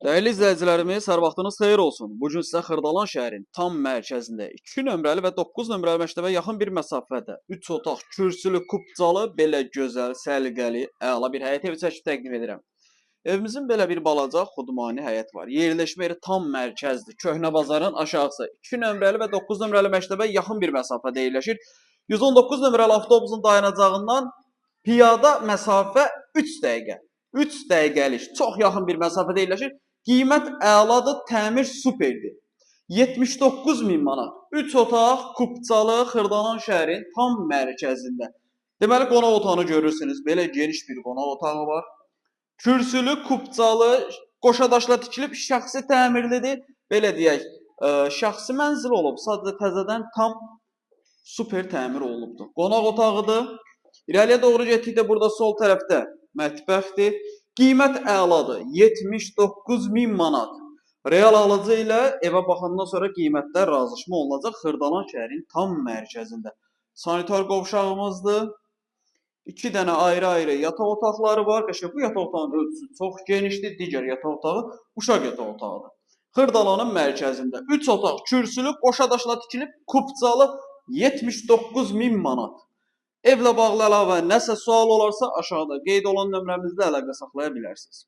Değerli izləyicilərimiz, hər vaxtınız xeyir olsun. Bugün sizə Xırdalan şəhərin tam mərkəzində 2 nömrəli və 9 nömrəli məktəbə yaxın bir məsafədə 3 otaq, kürsülü, kubcalı, belə gözəl, səliqəli, əla bir həyət evi çəkib təqdim edirəm. Evimizin belə bir balaca xudmani həyət var. Yerləşmə yeri tam mərkəzdir. Köhnə bazarın aşağısı 2 nömrəli və 9 nömrəli məktəbə yaxın bir məsafədə yerləşir. 119 nömrəli avtobusun dayanacağından piyada məsafə 3 dəqiqə. 3 dəqiqəlik çox yaxın bir məsafədə yerləşir. Qiymət əladır, təmir superdir. 79.000 manat. 3 otaq, kubcalı, Xırdalan şəhərin tam mərkəzində. Deməli, qonaq otağını görürsünüz. Belə geniş bir qonaq otağı var. Kürsülü, kubcalı, qoşadaşla tikilib, şəxsi təmirlidir. Belə deyək, şəxsi mənzil olub, sadəcə təzədən tam super təmir olunubdur. Qonaq otağıdır. İrəliyə doğru getdikdə burada sol tərəfdə mətbəxdir. Qiymət əladır. 79.000 manat. Real alıcı ilə evə baxandan sonra qiymətlər razılaşma olunacaq Xırdalan şəhərin tam mərkəzində. Sanitar qovşağımızdır. 2 dənə ayrı-ayrı yataq otaqları var. Bu yataq otağının ölçüsü çox genişdir. Digər yataq otağı uşaq yataq otağıdır. Xırdalanın mərkəzində 3 otaq, kürsülü, qoşadaşla tikilib, kubcalı 79.000 manat. Evlə bağlı əlavə nəsə sual olarsa aşağıda qeyd olan nömrəmizdə əlaqə saxlaya bilərsiniz.